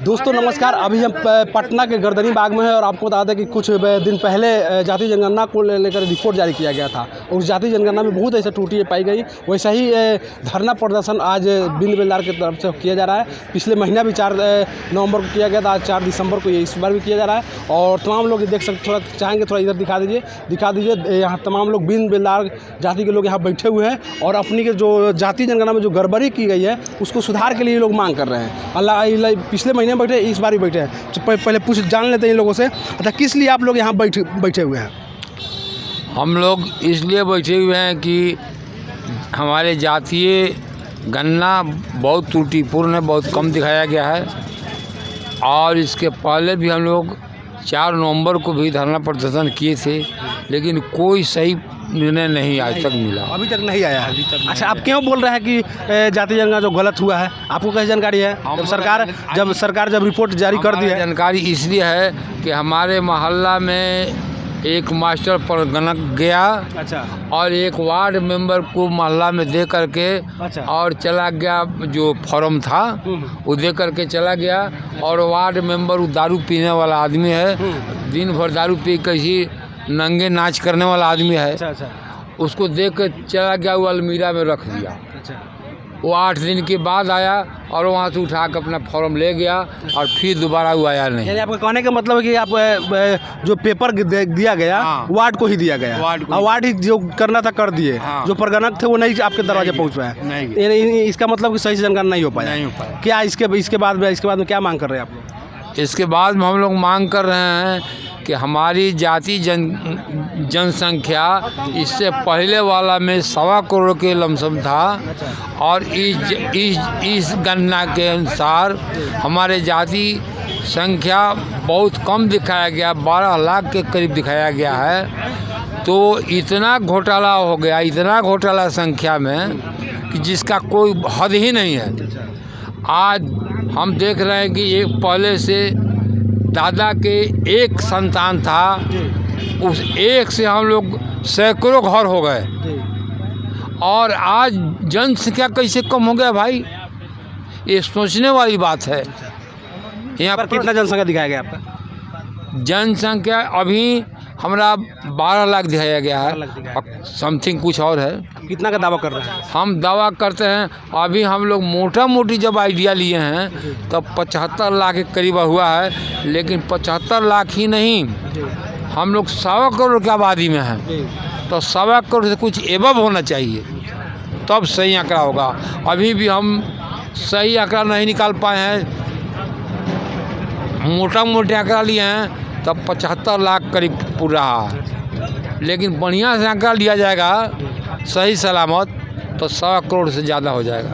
दोस्तों नमस्कार। अभी हम पटना के गर्दनी बाग में हैं और आपको बता दें कि कुछ दिन पहले जाति जनगणना को लेकर रिपोर्ट जारी किया गया था। उस जाति जनगणना में बहुत ऐसी त्रुटियां पाई गई। वैसा ही धरना प्रदर्शन आज बिंद बेलदार की तरफ से किया जा रहा है। पिछले महीना भी 4 नवंबर को किया गया था, आज 4 दिसंबर को इस बार भी किया जा रहा है। और तमाम लोग देख सकते, थोड़ा चाहेंगे थोड़ा इधर दिखा दीजिए। यहाँ तमाम लोग बिंद बेलदार जाति के लोग यहाँ बैठे हुए हैं और अपनी के जो जाति जनगणना में जो गड़बड़ी की गई है उसको सुधार के लिए लोग मांग कर रहे हैं। अल्लाह पिछले महीने बैठे, इस बार भी बैठे हैं। तो पहले पूछ जान लेते हैं इन लोगों से, अच्छा किस लिए आप लोग यहाँ बैठे हुए हैं? हम लोग इसलिए बैठे हुए हैं कि हमारे जातीय गणना बहुत त्रुटिपूर्ण है, बहुत कम दिखाया गया है। और इसके पहले भी हम लोग 4 नवंबर को भी धरना प्रदर्शन किए थे, लेकिन कोई सही निर्णय नहीं आज तक मिला। अभी तक नहीं आया है। अच्छा, आप क्यों बोल रहे हैं कि जाति जनगणना जो गलत हुआ है? आपको कैसी जानकारी है? जब सरकार रिपोर्ट जारी कर दी है। जानकारी इसलिए है कि हमारे मोहल्ला में एक मास्टर परगणक गया, अच्छा, और एक वार्ड मेंबर को मोहल्ला में दे करके, अच्छा, और चला गया। जो फॉर्म था वो दे करके चला गया। और वार्ड मेंबर वो दारू पीने वाला आदमी है, दिन भर दारू पी कैसी नंगे नाच करने वाला आदमी है। अच्छा, उसको देख कर चला गया, वो अलमीरा में रख दिया। अच्छा, वो 8 दिन के बाद आया और वहाँ से उठा कर अपना फॉर्म ले गया और फिर दोबारा वो आया नहीं। यानी आपका कहने का मतलब है कि आप जो पेपर दिया गया, हाँ, वार्ड को ही दिया गया, वार्ड ही जो करना था कर दिए। हाँ, जो प्रगणक थे वो नहीं आपके दरवाजे पहुँच पाए। इसका मतलब कि सही से जनगणना नहीं हो पाया। क्या इसके बाद में क्या मांग कर रहे हैं आप लोग? इसके बाद में हम लोग मांग कर रहे हैं कि हमारी जाति जनसंख्या इससे पहले वाला में 1.25 करोड़ के लमसम था। और इस गणना के अनुसार हमारे जाति संख्या बहुत कम दिखाया गया, 12 लाख के करीब दिखाया गया है। तो इतना घोटाला हो गया, इतना घोटाला संख्या में कि जिसका कोई हद ही नहीं है। आज हम देख रहे हैं कि एक पहले से दादा के एक संतान था, उस एक से हम लोग सैकड़ों घर हो गए। और आज जनसंख्या कैसे कम हो गया भाई, ये सोचने वाली बात है। यहाँ पर कितना जनसंख्या दिखाया गया आपका? जनसंख्या अभी हमारा 12 लाख दिखाया गया है, समथिंग कुछ और है। कितना का दावा कर रहे हैं? हम दावा करते हैं, अभी हम लोग मोटा मोटी जब आइडिया लिए हैं तब 75 लाख के करीब हुआ है। लेकिन 75 लाख ही नहीं, हम लोग 1.25 करोड़ की आबादी में हैं, तो 1.25 करोड़ से कुछ एबव होना चाहिए, तब सही आंकड़ा होगा। अभी भी हम सही आंकड़ा नहीं निकाल पाए हैं, मोटा मोटे आंकड़ा लिए हैं तब 75 लाख करीब पूरा है। लेकिन बढ़िया से आंकड़ा लिया जाएगा सही सलामत तो 1.25 करोड़ से ज़्यादा हो जाएगा।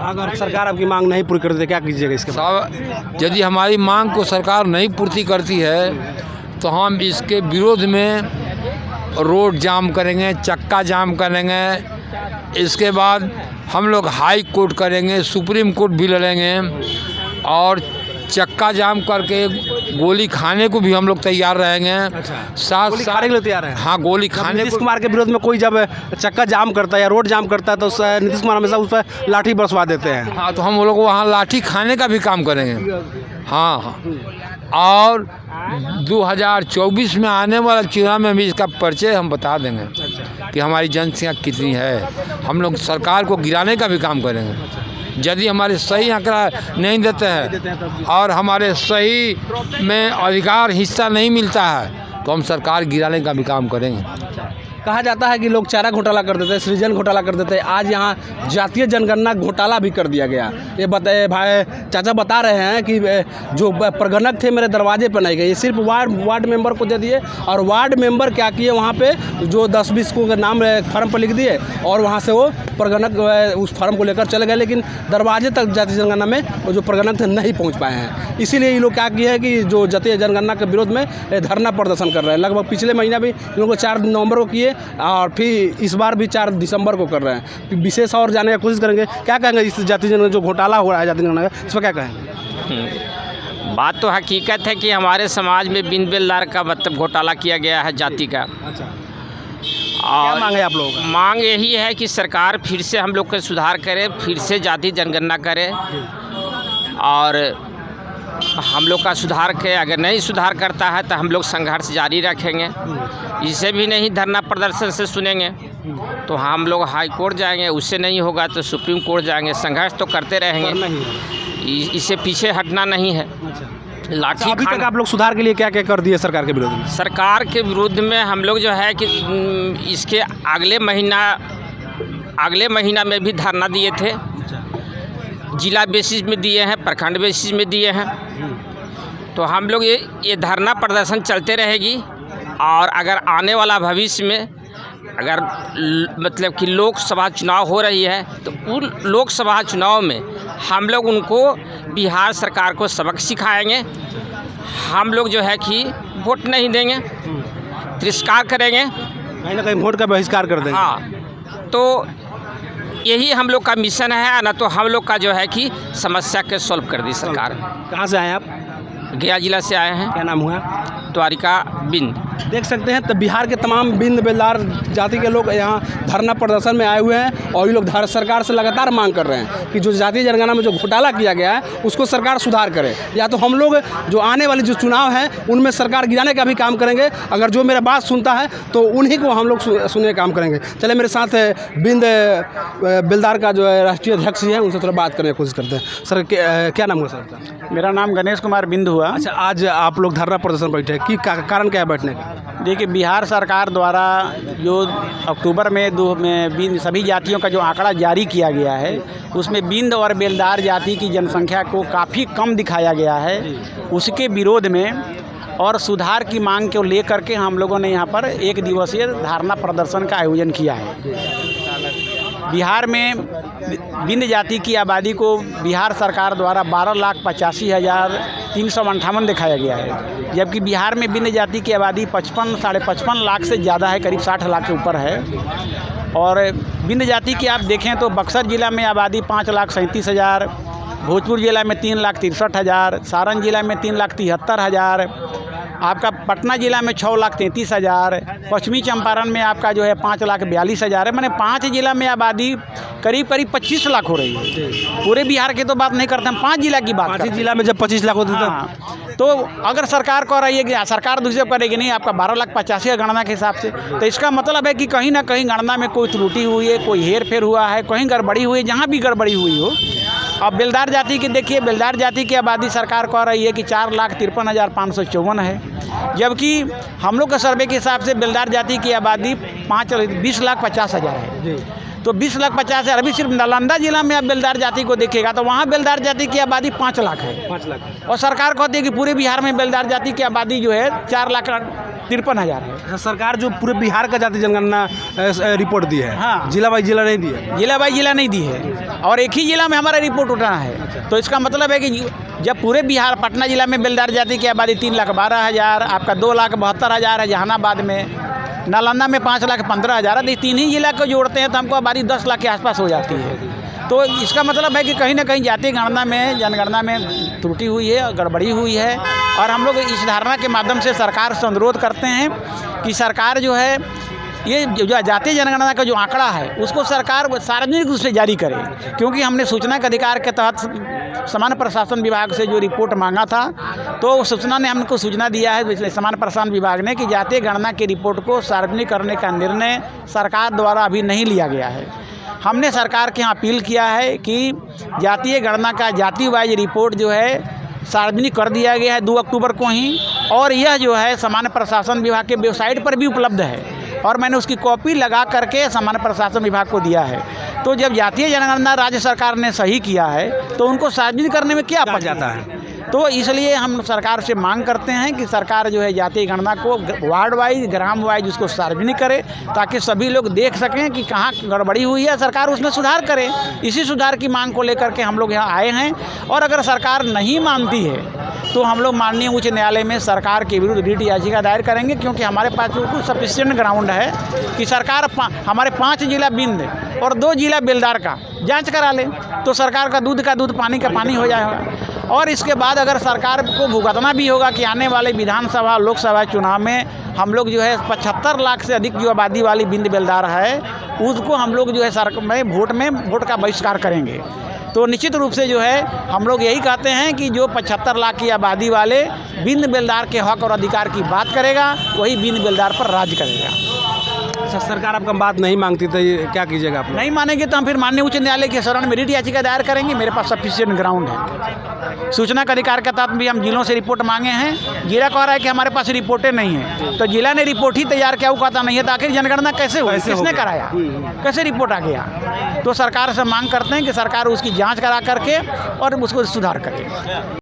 अगर सरकार आपकी मांग नहीं पूरी करती क्या कीजिएगा इसके बाद? यदि हमारी मांग को सरकार नहीं पूर्ति करती है तो हम इसके विरोध में रोड जाम करेंगे, चक्का जाम करेंगे। इसके बाद हम लोग हाई कोर्ट करेंगे, सुप्रीम कोर्ट भी लड़ेंगे। और चक्का जाम करके गोली खाने को भी हम लोग तैयार रहेंगे। साथ के लिए तैयार है? हाँ, गोली खाने। नीतीश कुमार के विरोध में कोई जब चक्का जाम करता है या रोड जाम करता है तो नीतीश कुमार हमेशा उस पर लाठी बरसवा देते हैं। हाँ, तो हम लोग वहाँ लाठी खाने का भी काम करेंगे। हाँ, और 2024 में आने वाला चुनाव में भी इसका परिचय हम बता देंगे कि हमारी जनसंख्या कितनी है। हम लोग सरकार को गिराने का भी काम करेंगे। यदि हमारे सही आंकड़ा नहीं देते हैं और हमारे सही में अधिकार हिस्सा नहीं मिलता है तो हम सरकार गिराने का भी काम करेंगे। कहा जाता है कि लोग चारा घोटाला कर देते हैं, सृजन घोटाला कर देते हैं। आज यहाँ जातीय जनगणना घोटाला भी कर दिया गया। ये बताए भाई चाचा बता रहे हैं कि जो प्रगणक थे मेरे दरवाजे पर नहीं गए, सिर्फ वार्ड मेंबर को दे दिए। और वार्ड मेंबर क्या किए, वहाँ पे जो 10-20 को नाम फार्म पर लिख दिए और वहाँ से वो प्रगणक उस फार्म को लेकर चले गए। लेकिन दरवाजे तक जातीय जनगणना में वो जो प्रगणक थे नहीं पहुँच पाए हैं। इसीलिए ये लोग क्या किए हैं कि जो जातीय जनगणना के विरोध में धरना प्रदर्शन कर रहे हैं। लगभग पिछले महीना भी इन लोगों को 4 नवंबर को किए और फिर इस बार भी 4 दिसंबर को कर रहे हैं। विशेष और जानने की कोशिश करेंगे। क्या कहेंगे इस जाति जनगणना जो घोटाला हो रहा है जाति जनगणना का, इस पर क्या कहेंगे? बात तो हकीकत है कि हमारे समाज में बिंद बेलदार का मतलब घोटाला किया गया है जाति का। अच्छा, और क्या मांग है आप लोगों का? मांग यही है कि सरकार फिर से हम लोग का सुधार करे, फिर से जाति जनगणना करे और हम लोग का सुधार के, अगर नहीं सुधार करता है तो हम लोग संघर्ष जारी रखेंगे। इसे भी नहीं धरना प्रदर्शन से सुनेंगे तो हम लोग हाई कोर्ट जाएंगे, उससे नहीं होगा तो सुप्रीम कोर्ट जाएंगे। संघर्ष तो करते रहेंगे, इससे पीछे हटना नहीं है। लाठी अभी तक आप लोग सुधार के लिए क्या क्या कर दिए सरकार के विरोध में? सरकार के विरुद्ध में हम लोग जो है कि इसके अगले महीना में भी धरना दिए थे। जिला बेसिस में दिए हैं, प्रखंड बेसिस में दिए हैं। तो हम लोग ये धरना प्रदर्शन चलते रहेगी। और अगर आने वाला भविष्य में अगर मतलब कि लोकसभा चुनाव हो रही है तो उन लोकसभा चुनाव में हम लोग उनको बिहार सरकार को सबक सिखाएंगे। हम लोग जो है कि वोट नहीं देंगे, तिरस्कार करेंगे, कहीं ना कहीं वोट का बहिष्कार कर देंगे। हाँ, तो यही हम लोग का मिशन है ना। तो हम लोग का जो है कि समस्या के सॉल्व कर दी सरकार। कहाँ से आए आप? गया जिला से आए हैं। क्या नाम हुआ? द्वारिका बिंद। देख सकते हैं तो बिहार के तमाम बिंद बेलदार जाति के लोग यहाँ धरना प्रदर्शन में आए हुए हैं और ये लोग सरकार से लगातार मांग कर रहे हैं कि जो जातीय जनगणना में जो घोटाला किया गया है उसको सरकार सुधार करे, या तो हम लोग जो आने वाले जो चुनाव हैं उनमें सरकार गिराने का भी काम करेंगे। अगर जो मेरा बात सुनता है तो उन्हीं को हम लोग सुनने का काम करेंगे। चले मेरे साथ बिंद बेलदार का जो है राष्ट्रीय अध्यक्ष हैं, उनसे थोड़ा बात करने की कोशिश करते हैं। सर क्या नाम हुआ सर? मेरा नाम गणेश कुमार बिंद हुआ। अच्छा, आज आप लोग धरना प्रदर्शन बैठे, कि कारण क्या है बैठने का? देखिए, बिहार सरकार द्वारा जो अक्टूबर में सभी जातियों का जो आंकड़ा जारी किया गया है उसमें बिंद और बेलदार जाति की जनसंख्या को काफ़ी कम दिखाया गया है। उसके विरोध में और सुधार की मांग को लेकर के हम लोगों ने यहाँ पर एक दिवसीय धरना प्रदर्शन का आयोजन किया है। बिहार में बिंद जाति की आबादी को बिहार सरकार द्वारा 12,85,358 दिखाया गया है, जबकि बिहार में बिंद जाति की आबादी साढ़े 55 लाख से ज़्यादा है, करीब 60 लाख के ऊपर है। और बिंद जाति की आप देखें तो बक्सर जिला में आबादी 5,37,000, भोजपुर जिला में 3,63,000, सारण जिला में 3,73,000, आपका पटना जिला में 6,33,000, पश्चिमी चंपारण में आपका जो है 5,42,000 है। मैंने 5 जिला में आबादी करीब 25 लाख हो रही है। पूरे बिहार की तो बात नहीं करते हम, 5 जिला की बात करते हैं। जिला में जब 25 लाख होते हैं तो अगर सरकार कह रही है कि सरकार दूसरे करेगी नहीं, आपका 12,85,000 गणना के हिसाब से, तो इसका मतलब है कि कहीं ना कहीं गणना में कोई त्रुटि हुई है, कोई हेर फेर हुआ है, कहीं गड़बड़ी हुई है। जहाँ भी गड़बड़ी हुई हो। अब बेलदार जाति की देखिए, बेलदार जाति की आबादी सरकार कह रही है कि 4,53,554 है, जबकि हम लोग के सर्वे के हिसाब से बेलदार जाति की आबादी 20,50,000 है। तो 20,50,000 अभी सिर्फ नालंदा जिला में आप बेलदार जाति को देखिएगा तो वहाँ बेलदार जाति की आबादी 5 लाख है। 5 लाख, और सरकार कहती है कि पूरे बिहार में बेलदार जाति की आबादी जो है 4,53,000 है। सरकार जो पूरे बिहार का जाति जनगणना रिपोर्ट दी है, हाँ, जिला बाई जिला नहीं दी है। जिला बाई जिला नहीं दी है, और एक ही जिला में हमारा रिपोर्ट उठाना है। तो इसका मतलब है कि जब पूरे बिहार, पटना जिला में बेलदार जाति की आबादी 3,12,000, आपका 2,72,000 है जहानाबाद में, नालंदा में 5,15,000 है। 3 ही जिला को जोड़ते हैं तो हमको आबादी 10 लाख के आसपास हो जाती है। तो इसका मतलब है कि कहीं ना कहीं जातीय गणना में, जनगणना में त्रुटि हुई है, गड़बड़ी हुई है। और हम लोग इस धारणा के माध्यम से सरकार से अनुरोध करते हैं कि सरकार जो है ये जो जातीय जनगणना का जो आंकड़ा है उसको सरकार सार्वजनिक रूप से जारी करे, क्योंकि हमने सूचना के अधिकार के तहत सामान्य प्रशासन विभाग से जो रिपोर्ट मांगा था तो सूचना ने हमको सूचना दिया है सामान्य प्रशासन विभाग ने कि जातीय गणना की रिपोर्ट को सार्वजनिक करने का निर्णय सरकार द्वारा अभी नहीं लिया गया है। हमने सरकार के यहाँ अपील किया है कि जातीय गणना का जाति वाइज रिपोर्ट जो है सार्वजनिक कर दिया गया है 2 अक्टूबर को ही, और यह जो है सामान्य प्रशासन विभाग के वेबसाइट पर भी उपलब्ध है और मैंने उसकी कॉपी लगा करके सामान्य प्रशासन विभाग को दिया है। तो जब जातीय जनगणना राज्य सरकार ने सही किया है तो उनको सार्वजनिक करने में क्या पड़ जाता है। तो इसलिए हम सरकार से मांग करते हैं कि सरकार जो है जातीय गणना को वार्ड वाइज, ग्राम वाइज उसको सार्वजनिक करे, ताकि सभी लोग देख सकें कि कहाँ गड़बड़ी हुई है, सरकार उसमें सुधार करे। इसी सुधार की मांग को लेकर के हम लोग यहाँ आए हैं। और अगर सरकार नहीं मानती है तो हम लोग माननीय उच्च न्यायालय में सरकार के विरुद्ध रिट याचिका दायर करेंगे, क्योंकि हमारे पास बिल्कुल सफिशिएंट ग्राउंड है कि सरकार हमारे 5 जिला बिंद और 2 जिला बेलदार का जांच करा ले तो सरकार का दूध पानी का पानी हो जाएगा। और इसके बाद अगर सरकार को भुगतना भी होगा कि आने वाले विधानसभा, लोकसभा चुनाव में हम लोग जो है 75 लाख से अधिक जो आबादी वाली बिंद बेलदार है उसको हम लोग जो है वोट का बहिष्कार करेंगे। तो निश्चित रूप से जो है हम लोग यही कहते हैं कि जो 75 लाख की आबादी वाले बिन बेलदार के हक और अधिकार की बात करेगा वही बिन बेलदार पर राज करेगा। अच्छा, सरकार आपका बात नहीं मांगती तो ये क्या कीजिएगा आप लोग? नहीं मानेंगे तो हम फिर माननीय उच्च न्यायालय के शरण में रिट याचिका दायर करेंगे। मेरे पास सफिशिएंट ग्राउंड है। सूचना का अधिकार के तहत भी हम जिलों से रिपोर्ट मांगे हैं। जिला कह रहा है कि हमारे पास रिपोर्टें नहीं हैं, तो जिला ने रिपोर्ट ही तैयार किया, वो कहता नहीं है, तो आखिर जनगणना कैसे हुई, किसने कराया, कैसे रिपोर्ट आ गया? तो सरकार से मांग करते हैं कि सरकार उसकी जाँच करा करके और उसको सुधार करे।